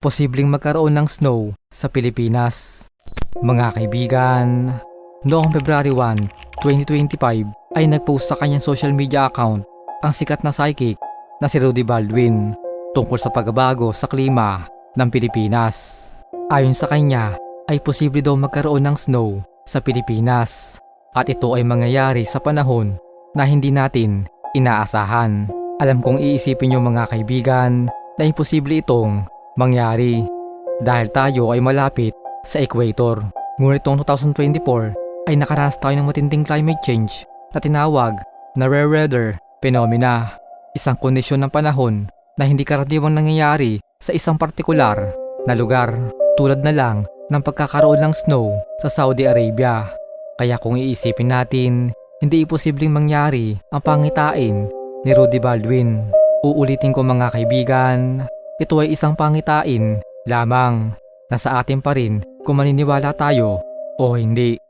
posibleng magkaroon ng snow sa Pilipinas. Mga kaibigan, noong February 1, 2025 ay nagpost sa kanyang social media account ang sikat na psychic na si Rudy Baldwin tungkol sa pagbabago sa klima ng Pilipinas. Ayon sa kanya ay posible daw magkaroon ng snow sa Pilipinas at ito ay mangyayari sa panahon na hindi natin inaasahan. Alam kong iisipin niyo mga kaibigan na imposible itong mangyari dahil tayo ay malapit sa equator. Ngunit noong 2024 ay nakaranas tayo ng matinding climate change na tinawag na rare weather phenomena, isang kondisyon ng panahon na hindi karaniwang nangyayari sa isang partikular na lugar, tulad na lang ng pagkakaroon ng snow sa Saudi Arabia. Kaya kung iisipin natin, hindi imposibleng mangyari ang pangitain ni Rudy Baldwin. Uulitin ko mga kaibigan, ito ay isang pangitain lamang. Nasa atin pa rin kung maniniwala tayo o hindi.